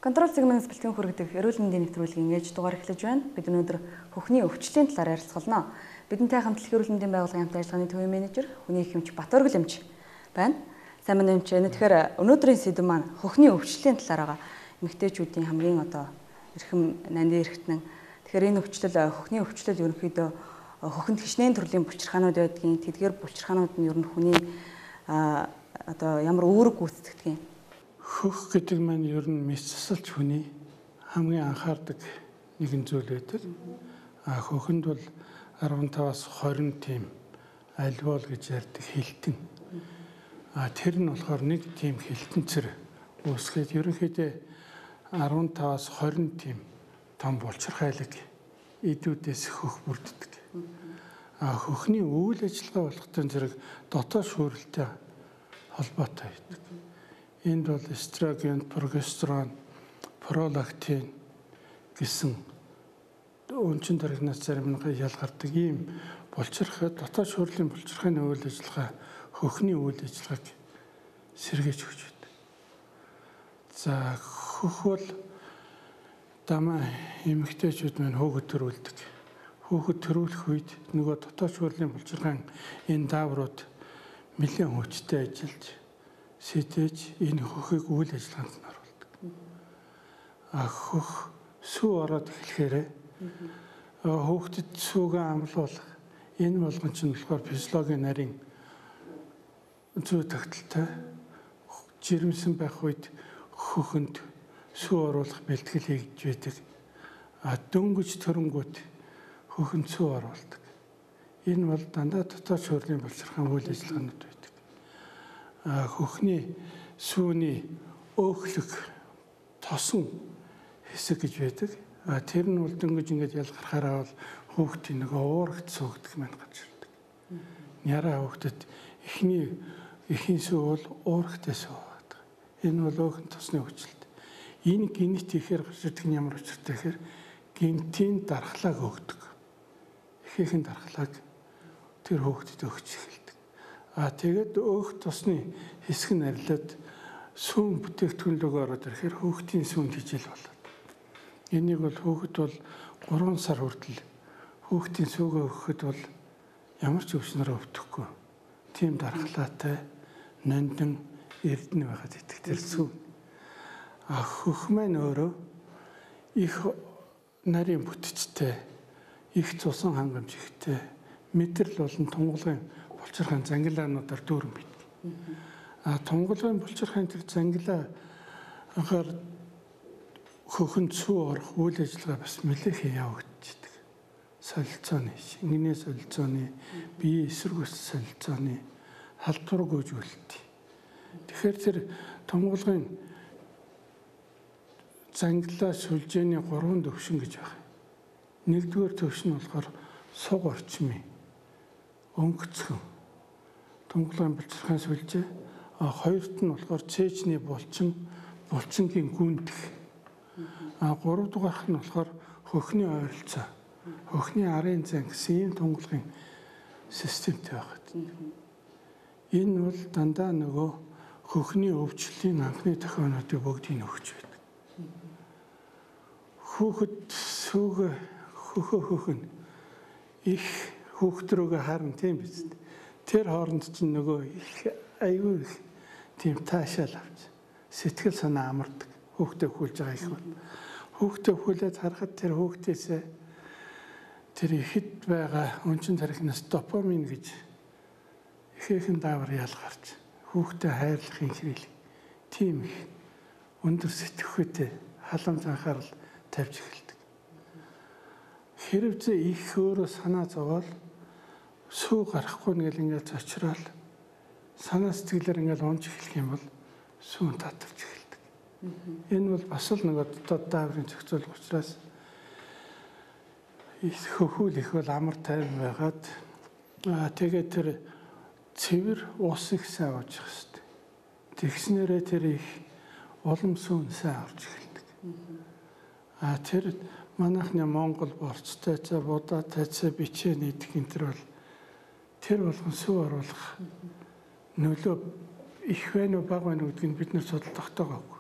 Контрол сегмент бэлтгэн хүргэдэг эрүүл мэндийн нэвтрүүлгийн ээж дугаар эхлэж байна. Бид өнөөдөр хөхний өвчлөлийн талаар ярилцгална. Бидэнтэй хамт эрүүл мэндийн байгууллагын хамт ажиллагааны төвийн менежер хүний эмч Батөргөл эмч байна. Сайн мэнд эмч. Тэгэхээр өнөөдрийн сэдэв маань хөхний өвчлөлийн талаар байгаа. Эмэгтэйчүүдийн хамгийн эрхэм нандин эрхтэн. Тэгэхээр энэ хөхний өвчлөл ерөнхийдөө хөхөнд хичнээн төрлийн булчирхаанууд байдгийн. Тэдгээр булчирхаанууд нь ер нь хүний ямар үүрэг гүйцэтгэдэг. Хөх гэдэг маань ер нь мэс засалч хүний хамгийн анхаардаг нэгэн зүйл байдаг. Хөхөнд бол 15-аас 20 тийм альвеол гэж ярьдаг хилтэн. Тэр нь болохоор нэг тийм хилтэнцэр үүсгээд ерөнхийдөө 15-аас 20 тийм том булчирхайлаг идүүдээс хөх бүрддэг. Хөхний үйл ажиллагаа болгохын зэрэг дотоод шүүрэлтэй холбоотой байдаг. Энд бол эстроген, прогестерон, пролактин гэсэн өнчин даригнаас зарим нь ялгардаг ийм дотоод шүүрлийн булчирхааны үйл ажиллагаа хөхний үйл ажиллагааг сэргээж өгч байдаг. За хөх бол дамаа эмэгтэйчүүд маань хөөгд төрүүлдэг. Хөөгд төрүүлэх үед нөгөө дотоод шүүрлийн булчирхаан энэ дааврууд нэлээд хүчтэй ажиллаж сэтэж энэ хөхийг үйл ажиллагаанд нь оруулдаг. Хөх сүү ороод эхлэхээр хүүхдэд сүүгээ амлуулах энэ болгон чинь болохоор физиологийн нарийн зүй тогтолтой жирэмсэн байх үед хөхөнд сүү оруулах бэлтгэл хийгдэж байдаг. Дөнгөж төрөнгөт хөхөнд сүү оруулдаг. Энэ бол дандаа дотоод шүүрлийн булчирхаан үйл ажиллагаанууд байдаг. Хөхний сүүний өөхлөг тосон хэсэг гэж байдаг. Тэр нь бол дөнгөж ингэж ялгархаараа бол хүүхдийн нөгөө уурагт суугдаг маань гарч ирдэг. Няраа хүүхдэд эхийн сүү бол уурагтай суугаад. Энэ бол өөхөн тосны хүчлэлт. Энэ генет ихээр гарч ирдэг нь ямар учиртай гэхээр генетийн дархлааг өгдөг. Эхийнхэн дархлааг тэр хүүхдэд өгч эхэлдэг. Тэгээд өөх тосны хэсэг нь арилаад сүүн бүтээгдэхүүн рүү ороод ирэхээр хүүхдийн сүүнд хижил болоод. Энийг бол хүүхэд бол 3 сар хүртэл хүүхдийн сүүгээ өгөхөд бол ямар ч өвчнөрөө өвдөхгүй. Тийм дархлаатай нандин эрдэнэ байгаад идэх тэр сүүн. Хөх маань өөрөө их нарийн бүтцтэй, их цусан хангамж ихтэй, мэдрэл болон тунгалгын булчирхаан зангилаануудаар дүүрэн байдаг. Тунгалгын булчирхаан тэр зангилаагаар хөхөнд сүү орох үйл ажиллагаа бас нэлээдээ явагддаг. Солилцооны, шингэнээ солилцооны, биеийн эсрэг ус солилцооны халдвар гүйжүүлэлт. Тэгэхээр тэр тунгалгын зангилаа сүлжээний 3 төвшин гэж байна. Нэгдүгээр төвшин болохоор суг орчмын өнгөцгөн тунгалгын булчирхаан сүлжээ. Хоёрт нь болохоор цээжний булчингийн гүндэх. Гурав дахь нь болохоор хөхний ойролцоо. Хөхний арын зан гэсэн ийм тунгалгын системтэй байгаад. Энэ бол дандаа нөгөө хөхний өвчлөлийн анхны тохиолдлуудыг бүгдийг өгч байдаг. Хүүхэд сүүгээ хөхөн их хүүхд рүүгээ харна тийм биз дээ. Тэр хооронд чинь нөгөө их аюул их тийм таашаал авч сэтгэл санаа амардаг. Хүүхдээ хүлж байгаа их бол. Хүүхдээ хүлээд харахад тэр хүүхдээсээ тэр ихэд байгаа өнчин тархинаас допамин гэж ихээхэн даавар ялгарч хүүхдээ хайрлахын хэрэг тийм их өндөр сэтгэхүйтэй халамж анхаарал тавьж эхэлдэг. Хэрвээ их өөрөө санаа зовоол сүү гарахгүй нэгэл ингээд зочрол санаа сэтгэлээр ингээд унж эхлэх юм бол сүүн татвч эхэлдэг. Энэ бол бас л нэг дотоод дааврын зохицуулах учраас хөхүүл их бол амар тайван байгаад тэгээд тэр цэвэр ус их сайн ууж хэвчээ. Тэгснээрээ тэр их улам сүүн сайн орж эхэлдэг. Тэр манайхны Монгол борцтой цаа будаатай цаа бичээ нийтх энэ тэр болгон сүү оруулах нөлөө их вэ нүү бага вэ нүү гэдгийг бид нэр судалж тогтоогоогүй.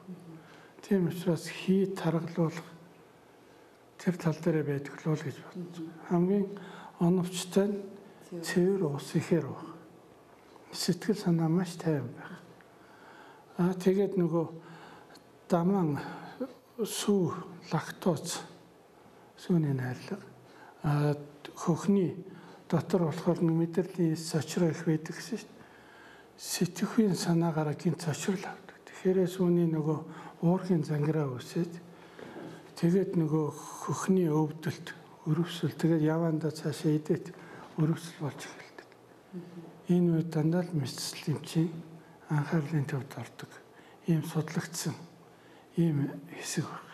Тийм учраас хий таргалуулах тэр тал дээр байдаг л бол гэж бодож байна. Хамгийн оновчтой нь цэвэр ус ихээр баг. Сэтгэл санаа маш тайван байх. Тэгээд нөгөө даман сүү лактоз сүүний найрлага хөхний дотор болохоор мэдрэлийн сочроо их байдаг гэсэн шүү дээ. Сэтгэхүйн санаагаараа гинт сочрол авдаг. Тэгэхээр сүүний нөгөө уурхын зангираа үсээд тэгээд нөгөө хөхний өвдөлт өрөвсөл тэгээд явандаа цаашаа идээд өрөвсөл болж эхэлдэг. Энэ үед дандаа л мэдсэл эмчийн анхаарлын төвд ордог. Ийм судлагдсан ийм хэсэг баг.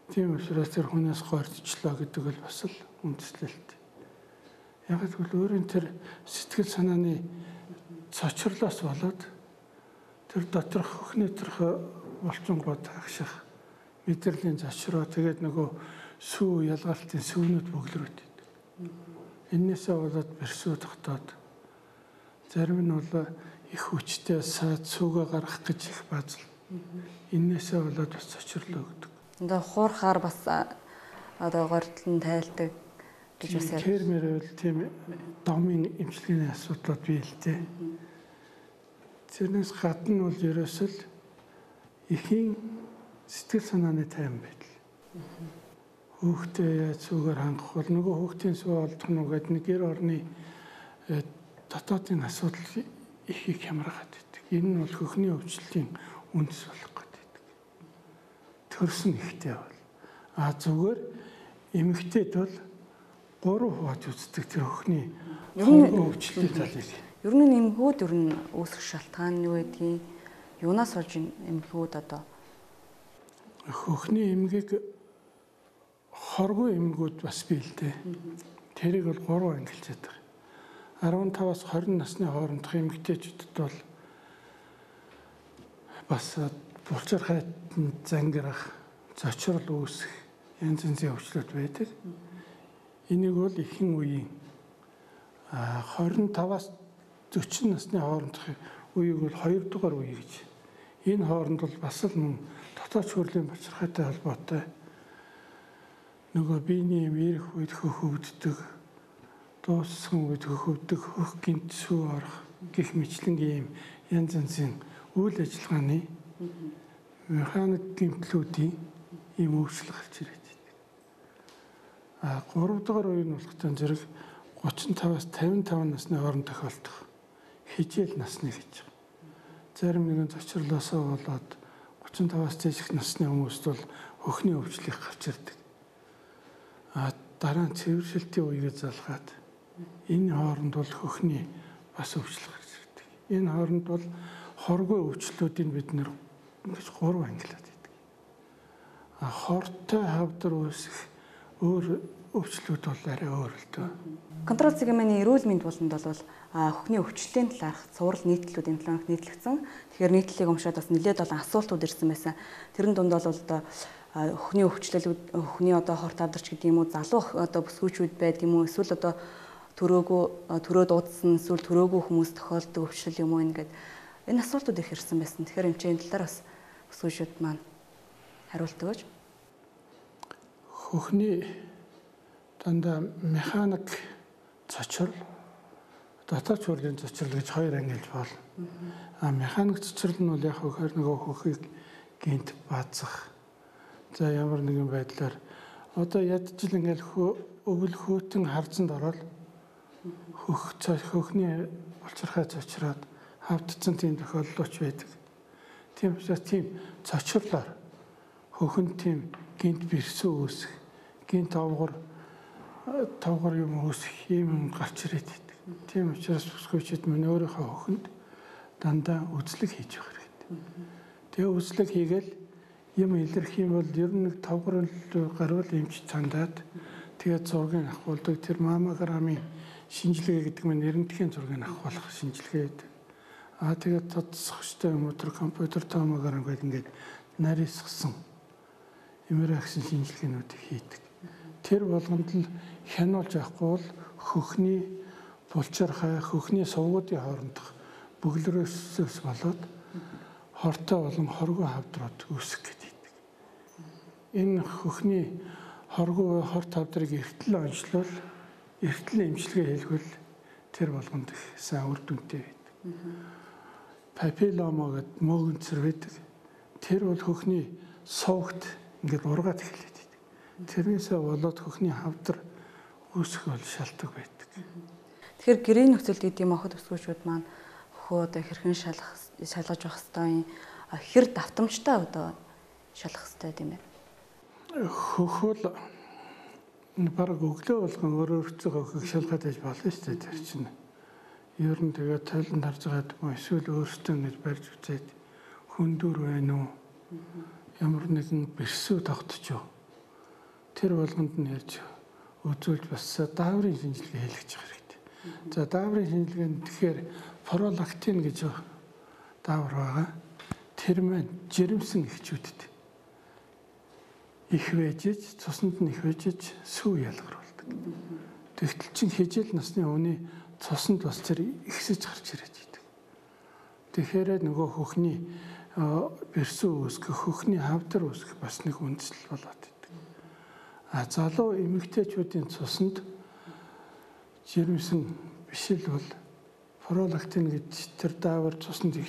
Тийм учраас тэр хүнээс гордчлоо гэдэг бол бас л үндэслэлт. Яг л өөрийн тэр сэтгэл санааны цочрлоос болоод тэр доторх хөхний төрх булчингууд агших мэдрэлийн зочроо тэгээд нөгөө сүү ялгалтын сүүнүүд бөглөрөд идэг. Эннээсээ болоод бэрсүү тогтоод зарим нь бол их хүчтэй саад сүүгээ гаргах гэж их базал. Эннээсээ болоод бас цочрлоо гэдэг. Одоо хуурхаар бас одоо гордлон тайлдаг гэж бас яа. Термэр бол тийм домын эмчилгээний асуудлууд бий л дээ. Тэрнээс гадна бол ерөөсөө л ихийн сэтгэл санааны тайван байдал. Хүүхдээ яаж сүүгээр хангах бол нөгөө хүүхдийн сүү олдох нь гэдэг нэг гэр орны дотоодын асуудал их хямраад байдаг. Энэ нь бол хөхний өвчлөлийн үндэс болох гэдэг. Төрсөн ихтэй бол зүгээр эмэгтэйд бол 3 хувааж үздэг тэр хөхний өвчлөлийн талыг. Ер нь эмгүүд ер нь үүсэх шалтгаан нь юу гэдгийг юунаас болж эмгүүд одоо хөхний эмгийг хоргүй эмгүүд бас бий л дээ. Тэрийг бол 3 ангилж яддаг. 15-аас 20 насны хоорондох эмэгтэйчүүдэд бол бас булчирхайд зангирах, зочрол үүсэх янз янзын өвчлөлт байдаг. Энийг бол ихэнх үеийн 25-аас 40 насны хоорондох үеийг бол 2 дугаар үе гэж. Энэ хооронд бол бас л мөн дотоод шүүрлийн булчирхайтай холбоотой нөгөө биений ирэх үед хөх өвддөг, дууссан үед хөх өвддөг, хөх гинт сүү орох гэх мэтлэнгийн янз янзын үйл ажиллагааны механик гэмтлүүдийн ийм өөрчлөлт гарч ирээд байдаг. 3 дугаар үе нь болохтой зэрэг 35-аас 55 насны хооронд тохиолдох хижээл насны гэж. Зарим нэгэн зочрлоосоо болоод 35-аас дээшх насны хүмүүст бол хөхний өвчлөлт гарч ирдэг. Дараа нь цэвэршилтийн үеийг залгаад энэ хооронд бол хөхний бас өвчлөлт гарч ирдэг. Энэ хооронд бол хоргүй өвчлөлтүүдийг бид нэр ингэж 3 ангилаад байдаг. Хортой хавдар үүсэх өөр өвчлөлүүд бол арай өөр л дээ. Контрол цэгмэний эрүүл мэнд болонд бол хөхний өвчлөлийн талаарх цуврал нийтлэлүүд энэ талаарх нийтлэгдсэн. Тэгэхээр нийтлэлийг уншаад бас нэлээд олон асуултууд ирсэн байсан. Тэрэн дунд бол одоо хөхний өвчлөлүүд хөхний одоо хорт авдарч гэдэг юм уу залуу одоо бүсгүүчүүд байдаг юм уу эсвэл одоо төрөө дуудсан эсвэл төрөөгүй хүмүүс тохиолдог өвчлөл юм уу ингээд энэ асуултууд их ирсэн байсан. Тэгэхээр энэ чинь талаар бас бүсгүүчүүд маань хариулт өгөөж. Хөхний дандаа механик цочрол, дотоод шүүрлийн цочрол гэж 2 ангилж болно. Механик цочрол нь бол яг хөхөр нөгөө хөхийг гинт баазах. За ямар нэгэн байдлаар одоо ядчил ингээл өвөл хөтөн харцанд ороод хөхний булчирхай цочроод хавдцсан тийм тохиолдлооч байдаг. Тийм учраас тийм цочрлоор хөхөнд тийм гинт бэрсүү үүсэх, гинт тавгар юм үүсэх юм гарч ирээд байдаг. Тийм учраас бүсгүйчид мөн өөрийнхөө хөхөнд дандаа үзлэг хийж явах хэрэгтэй. Тэгээ үзлэг хийгээл юм илэрх юм бол ер нь нэг тавгар гарвал эмч цандаад тэгээд зургийг авахулдаг. Тэр маммограммын шинжилгээ гэдэг нь эрентгийн зургийг авахулах шинжилгээ гэдэг. Тэгээд тодсохчтой юм уу тэр компьютер томограмм гэдэг ингээд нарийсгсан эмэрэгсэн шинжилгээнүүдийг хийдэг. Тэр болгонд л хянуулж авахгүй бол хөхний булчирхай, хөхний сувгуудын хоорондох бөглөрөөсөөс болоод хортой болон хоргүй хавдрууд үүсэх гэдэг. Энэ хөхний хоргүй хорт хавдрыг эртэл онцлол, эртэл эмчилгээ хийлгэл тэр болгонд их сайн үр дүнтэй байдаг. Папиллома гэдэг мөөгөнцөр байдаг. Тэр бол хөхний сувгт ингээд ургаад эхлэв. Тэрнээсээ болоод хөхний хавдар үүсэх бол шалтгаан байдаг. Тэгэхээр гэрээ нөхцөлд гэдэг юм охид өсгөөчүүд маань хөхөө одоо хэрхэн шалгаж явах хэвээр хэр давтамжтай одоо шалгах хэвээр тийм ээ. Хөхөл бараг өглөө болгон өөрөөсөө хөхийг шалгаад байж болно шүү дээ тэр чинь. Ер нь тэгээд тойлонд харж байгаа юм эсвэл өөрөөсөө ингэж барьж үзээд хүндүр байна уу? Ямар нэгэн бэрсүү тогтчих. Тэр болгонд нь ярьж үзүүлж бас дааврын шинжилгээ хийлгэж явах хэрэгтэй. За дааврын шинжилгээнд тэгэхээр пролактин гэж даавар байгаа. Тэр маань жирэмсэн эхчүүдэд их вэжж, цуснд нь их вэжж сүү ялгар болдог. Тэгтэл чин хижээл насны хүний цуснд бас тэр ихсэж гарч ирээд байдаг. Тэгэхээр нөгөө хөхний бэрсүү үүсгэх, хөхний хавдар үүсгэх бас нэг үндэслэл болоод байдаг. Залуу эмэгтэйчүүдийн цуснд жирэмсэн бишил бол пролактин гэж тэр даавар цуснд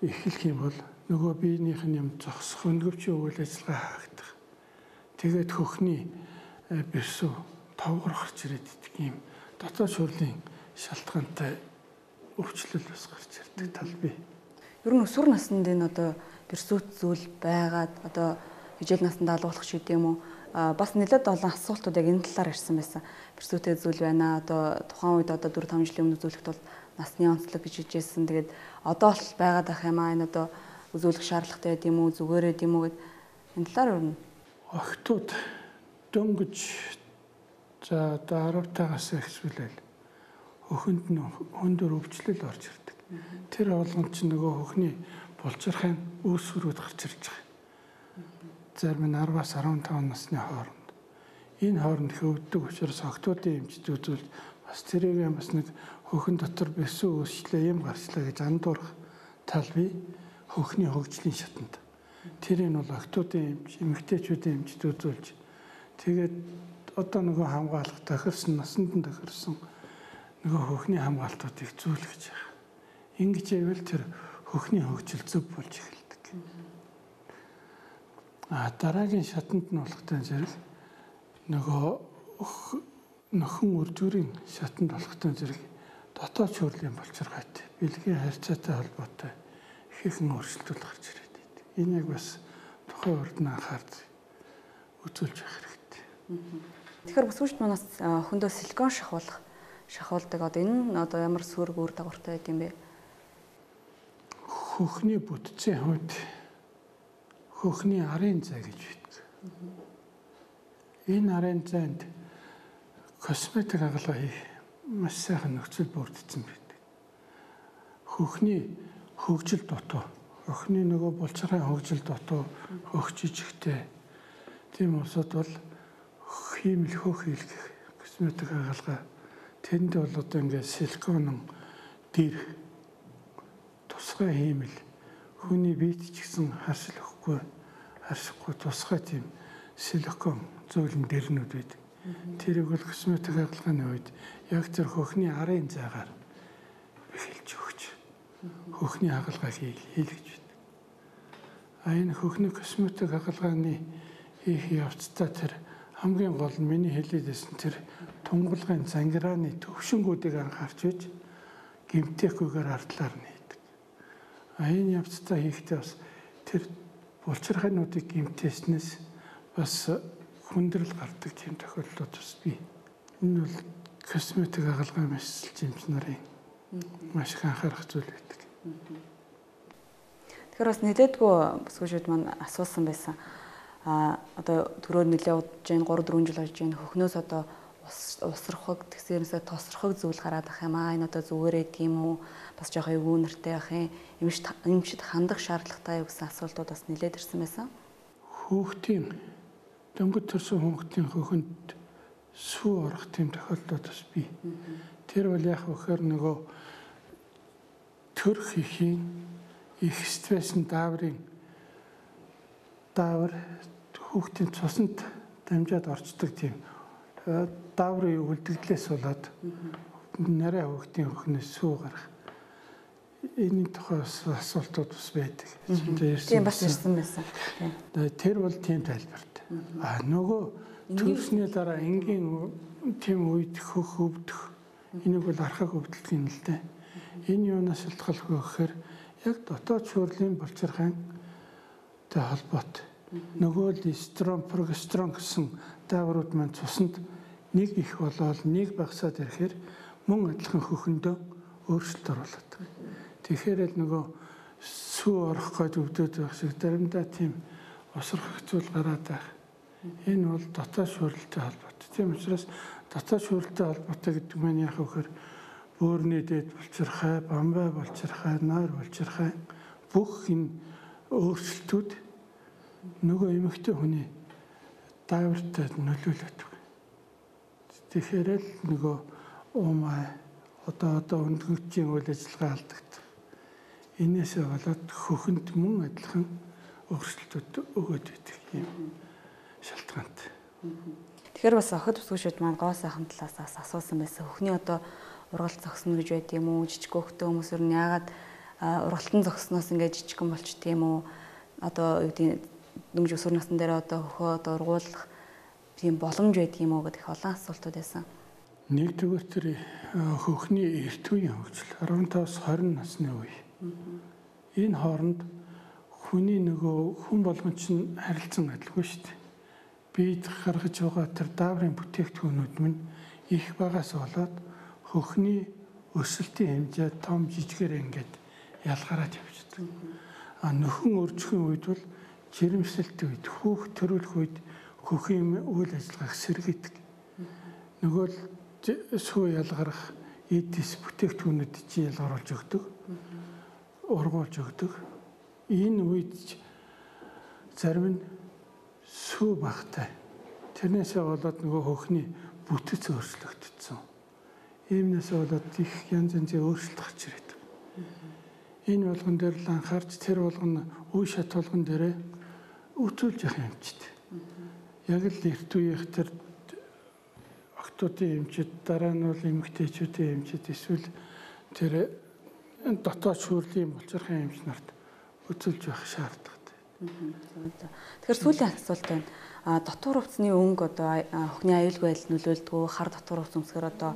эхлэх юм бол нөгөө биенийх нь юм зогсох, өнгөвчийн үйл ажиллагаа хаагдах. Тэгээд хөхний бэрсүү товгор гарч ирээд идэх юм дотоод шүрлийн шалтгаантай өвчлөл бас гарч ирдэг тал бий. Ер нь өсвөр наснд энэ одоо бэрсүүт зүйл байгаад одоо хижээл наснд алгуулах ч гэдэм үү бас нэлээд олон асуултууд яг энэ талаар ирсэн байсан. Бэрсүүтэй зүйл байна. Одоо тухайн үед одоо 4-5 жилийн өмнө үзүүлэхэд бол насны онцлог гэж хэлжсэн. Тэгээд одоо л байгаад ах юм аа энэ одоо үзүүлэх шаардлагатай гэдэг юм уу, зүгээрээ гэдэг юм уу гэд энэ талаар өрнө. Охтууд дөнгөж за одоо 10-таагаас эхлүүлэл хөхөнд нь хөндөр өвчлөл орж ирдэг. Тэр болгонд ч нөгөө хөхний булчирхайн үүсвэрүүд гарч ирж байгаа. Зарим нь 10-аас 15 насны хооронд. Энэ хооронд хөвддөг учраас охтуудын эмчд үзвэл бас тэрийг бас нэг хөхөн дотор бэрсүү үүсчлээ, юм гарчлаа гэж андуурах тал бий хөхний хөгжлийн шатанд. Тэр нь бол охтуудын эмч, эмэгтэйчүүдийн эмчд үзүүлж тэгээд одоо нөгөө хамгаалах тохирсон, насанд нь тохирсон нөгөө хөхний хамгаалтуудыг зүүлгэж байгаа. Ингэж ивэл тэр хөхний хөгжил зөв болж эхэлдэг. Дараагийн шатанд нь болохтой зэрэг нөгөө нөхөн үрдүрийн шатанд болохтой зэрэг дотоод шүрлийн булчиргаатай бэлгийн харьцаатай холбоотой ихэнх өөрчлөлтүүд гарч ирээд байдаг. Энийг бас тухайн урд нь анхаард үзүүлж явах хэрэгтэй. Тэгэхээр бүсгүйчд манаас охиндоо силикон шахуулдаг. Одоо энэ нь одоо ямар сүрэг үр дагавартай байд юм бэ? Хөхний бүтцийн хувьд хөхний арын зай гэж байдаг. Энэ арын зайд косметик агуулга хийх маш сайхан нөхцөл бүрдсэн байдаг. Хөхний хөгжил дутуу, хөхний нөгөө булчирхайн хөгжил дутуу, хөх жижигтэй. Тийм усуд бол хиймэл хөх хийлгэх косметик агуулга тэнд бол одоо ингээд силикон дэр тусгай хиймэл хүний биед ч гэсэн харшилахгүй тусгай тийм силикон зөөлөн дэрнүүд байдаг. Тэрийг бол косметик агуулгын үед яг тэр хөхний арын зайгаар эхэлж өгч хөхний агуулгыг хийлгэж байна. Энэ хөхний косметик агуулганы хийх явцдаа тэр хамгийн гол нь миний хэлээдсэн тэр тунгалгын зангирааны төвшингүүдийг анхаарч байж гэмтээхгүйгээр ардлаар нь хийдэг. Энэ явцдаа хийхдээ бас тэр булчирхайнуудыг гэмтээснээс бас хүндрэл гардаг тийм тохиолдлууд бас бий. Энэ бол косметик агуулгын мэсэлж эмч нарын маш их анхаарах зүйл байдаг. Тэгэхээр бас нэлээдгүй бүсгүйчүүд маань асуусан байсан. Одоо төрөөр нэлээд удаж जैन 3-4 жил болж जैन хөхнөөс одоо усрахыг тэгсээрнээсээ тосрохыг зүйл гараад ах юм аа. Энэ одоо зүгээрээ тийм үү? Бас жоох эвгүй нэртэй ах юм. Эмчид хандах шаардлагатай юу гэсэн асуултууд бас нэлээд ирсэн байсан. Хүүхдийн дөнгөж төрсөн хүүхдийн хөхөнд сүү орох тийм тохиолдол бас бий. Тэр бол яг вөхөр нөгөө төрх ихийн их стрессэн даавар хүүхдийн цуснд дамжаад орчдөг тийм дааврын үлдэгдлээс болоод нарийн хүүхдийн хөхнөөс сүү гарах энэ тухай асуултууд бас байдаг. Тийм бас ирсэн байсан. Тэр бол тийм тайлбарт. Нөгөө төрсний дараа энгийн тийм үед хөх өвдөх энийг бол архаг өвдөлт юм л дээ. Энэ юунаас шалтгаалгүй гэхээр яг дотоод шүүрлийн булчирхайн тэй холбоотой. Нөгөө л эстрон, прогестерон гэсэн дааврууд маань цуснд нэг их болоод нэг багасаад ирэхээр мөн адилхан хөхөндөө өөрчлөлт оруулаад. Тэгэхээр л нөгөө сүү орох гэж өвдөд байх шиг заримдаа тийм усрах зүйл гараад байх. Энэ бол дотоод шүүрэлтэй холбоотой. Тийм учраас дотоод шүүрэлтэй холбоотой гэдэг маань яах вэ гэхээр бөөрийн дээд булчирхай, бамбай булчирхай, нойр булчирхай бүх энэ өөрчлөлтүүд нөгөө эмэгтэй хүний даавартай нөлөөлөд. Тэгэхээр л нөгөө одоо өндгөгчийн үйл ажиллагаа алдагдав. Энээсээ болоод хөхөнд мөн адилхан өөрчлөлтүүд өгөөд байдаг юм шалтгаантай. Тэгэхээр бас охид бүсгүйчүүд маань гоо сайхан талаас асуусан байсан. Хөхний одоо ургалт зогсно гэж байд юм уу? Жижиг хөхтэй хүмүүс ер нь яагаад ургалтын зогсноос ингээд жижигхэн болчт юм уу? Одоо юу гэдэг дөнгөж өсвөр насны дээр одоо хөхөө одоо ургуулах тийм боломж байдаг юм уу гэдэг их олон асуултууд байсан. Нэгдүгээр тэр хөхний эрт үеийн хөгжил 15-аас 20 насны үе. Энэ хооронд хүний нөгөө хүн болгон чинь харилцан адилгүй шүү дээ. Бид гаргаж байгаа тэр дааврын бүтээгдэхүүнүүд минь их багаас болоод хөхний өсөлтийн хэмжээ том жижигээр ингээд ялгараад явчихдаг. Нөхөн өржихийн үед бол жирэмслэлт үед хүүхд төрүүлэх үед хөхийн үйл ажиллагааг сэргийдэг. Нөгөө л сүү ялгарах эдис бүтээгдэхүүнүүд чинь ялгаруулж өгдөг. Ургуулж өгдөг. Энэ үед зарим нь сүү багтай. Тэрнээсээ болоод нөгөө хөхний бүтэц өөрчлөгдсөн. Иймнээсээ болоод их янз янзын өөрчлөлт гарч ирээд. Энэ болгон дээр л анхаарч тэр болгон үе шат болгон дээрээ үтүүлж явах юмчит. Яг л эрт үеийнх тэр охтуудын эмчид дараа нь бол эмэгтэйчүүдийн эмчид эсвэл тэр дотоод шүүрлийн булчирхайн эмч нарт үзүүлж явах шаардлагатай. Тэгэхээр сүүлийн асуулт байна. Дотор хувцсны өнгө одоо хөхний аюулгүй байдал нөлөөлдөг, хар дотор хувцс өмсгөр одоо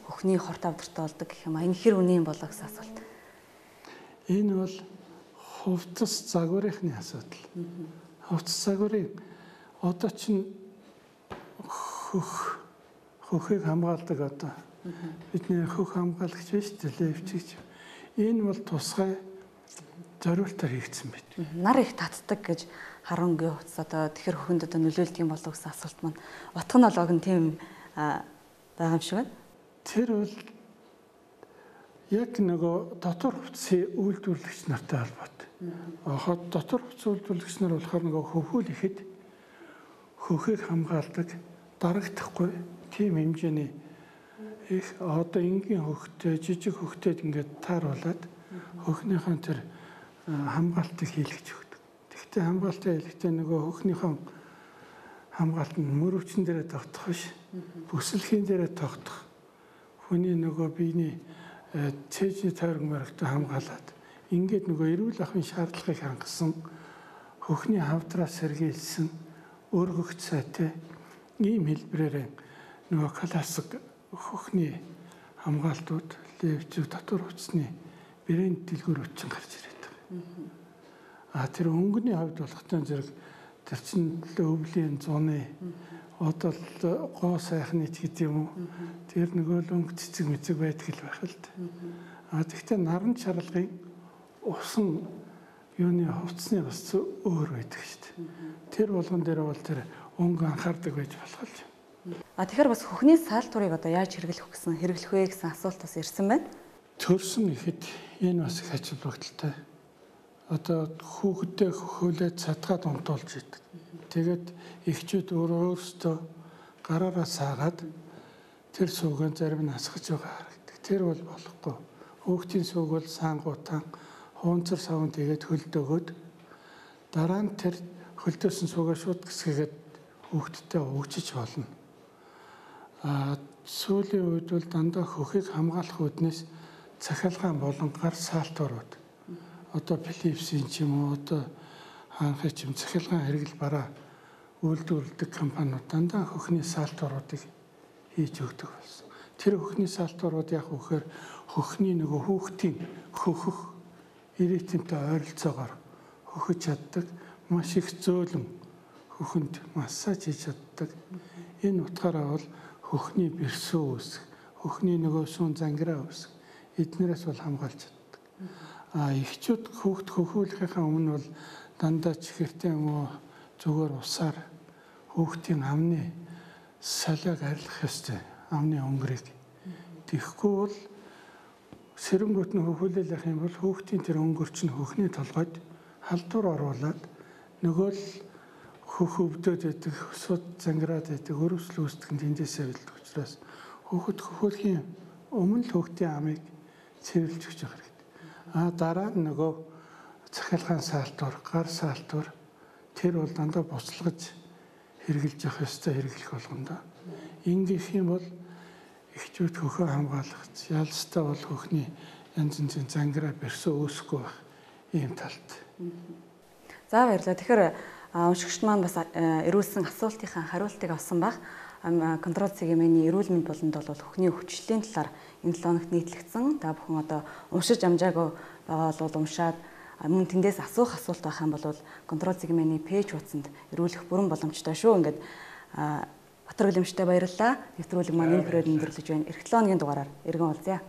хөхний хорт авдартай болдог гэх юм. Энэ хэр үнэн болоо гэсэн асуулт. Энэ бол хувцас загварынхны асуудал. Хувцас загварын одоо чинь хөхийг хамгаалдаг одоо бидний хөх хамгаалагч биш дээ левчгч. Энэ бол тусгай зориултаар хийгдсэн байт. Нар их татдаг гэж харангийн хувцас одоо тэгэхэр хөхөнд одоо нөлөөлдөг юм болов гэсэн асуулт маань утга нь бол огн тийм байгаа юм шиг байна. Тэр бол яг нөгөө дотор хувцсыг үйлдвэрлэгч нартай холбоотой. Дотор хувцс үйлдвэрлэгч нар болохоор нөгөө хөвхөл ихэд хөхийг хамгаалдаг, дарагдахгүй тийм хэмжээний их одоо энгийн хөхтэй, жижиг хөхтэйд ингээд тааруулаад хөхнийхэн тэр хамгаалтыг хийлгэж өгдөг. Тэгвэл хамгаалтаа хийлгэхдээ нөгөө хөхнийхэн хамгаалт нь мөрөвчн дээрээ тогтох биш, бүсэлхийн дээрээ тогтох. Хүний нөгөө биений цээжний тойрог мөрөгтэй хамгаалаад ингээд нөгөө эрүүл ахуйн шаардлагыг хангасан хөхний хавдраа сэргийлсэн өргөгч сайтай ийм хэлбэрээр нөгөө классик хөхний хамгаалтууд левчүүд дотор хувцсны брэнд дэлгүүрүүд чинь гарч ирээд байгаа. Тэр өнгөний хувьд болохтой зэрэг тэр чинь өвлийн зуны одоо гоо сайхны ч гэдэг юм уу. Тэр нөгөө л өнгө цэцэг мэцэг байдаг л байх л да. Тэгвэл наран шаргалгын усан юуны хувцсны бас өөр байдаг шүү дээ. Тэр болгон дээр бол тэр өнгө анхаардаг байж болох л юм. Тэгэхээр бас хөхний саалтурыг одоо яаж хэрэглэх вэ гэсэн асуулт бас ирсэн байна. Төрсөн ихэд энэ бас их ач холбогдолтой. Одоо хүүхэдтэй хөхөөлөө цадгаад унтуулж идэг. Тэгээд эхчүүд өөрөөсөө гараараа саагаад тэр сүүгэн зарим нь асгаж байгаа харагддаг. Тэр бол болохгүй. Хүүхдийн сүүг бол саангуутан хуунцар савнд игээд хөлд өгөөд дараа нь тэр хөлдөөсөн суугаа шууд гисгээд хүүхдтэй өгчиж болно. Сүүлийн үед бол дандаа хөхийг хамгаалах үүднээс цахилгаан болон гар саалтуурууд одоо Philips-ийн ч юм уу одоо хаанхын ч юм цахилгаан хэрэгэл бараа үйлдвэрлэдэг компаниуд дандаа хөхний саалтууруудыг хийж өгдөг болсон. Тэр хөхний саалтуурууд яг үхээр хөхний нөгөө хүүхдийн хөхөх ритмтэй ойролцоогоор хөхөж чаддаг, маш их зөөлөн хөхөнд массаж хийж чаддаг. Энэ утгаараа бол хөхний бэрсүү үүсэх, хөхний нөгөө сүүн зангираа үүсэх эднэрээс бол хамгаалж чаддаг. Эхчүүд хүүхд хөхөөлөхийнхаа өмнө бол дандаа чихэртэй юм уу зүгээр усаар хүүхдийн амны салиаг арилгах ёстой. Амны өнгөрийг. Тэгэхгүй бол сэрэнгүүт нь хөхөөлөл явах юм бол хүүхдийн тэр өнгөр чинь хөхний толгойд халдвар оруулаад нөгөө л хөх өвдөд байдаг, өсөд зангираад байдаг, өрөвсөл үүсдэг нь тэндээсээ билдэг учраас хүүхэд хөхөөлөхийн өмнө л хүүхдийн амыг цэвэрлж өгч явах хэрэгтэй. Дараа нь нөгөө цахилгаан саалтуур, гар саалтуур тэр бол дандаа буцалгаж хэрглэж явах ёстой хэрэглэх болгондоо. Ингээх юм бол эхчүүд хөхөө хамгаалах, ялстай бол хөхний янз янзын зангираа бэрсүү үүсэхгүй байх ийм талт. За баярлалаа. Тэгэхээр уншигчд маань бас эрүүлсэн асуултынхаа хариултыг авсан баг. Контрол цэгийн эрүүл мэнд болонд бол хөхний өвчлөлийн талаар энэ 7 хоногт нийтлэгдсэн. Та бүхэн одоо уншиж амжаагүй байгаа бол уншаад мөн тэндээс асуух асуулт байх юм бол контрол цэгийн пэйж хуудсанд эрүүлэх бүрэн боломжтой шүү. Ингээд Батөргөл эмчтэй баярлалаа. Нэвтрүүлэг маань энэ хүрээд өндөрлөж байна. Эх 7 хоногийн дугаараар иргэн уулзъя.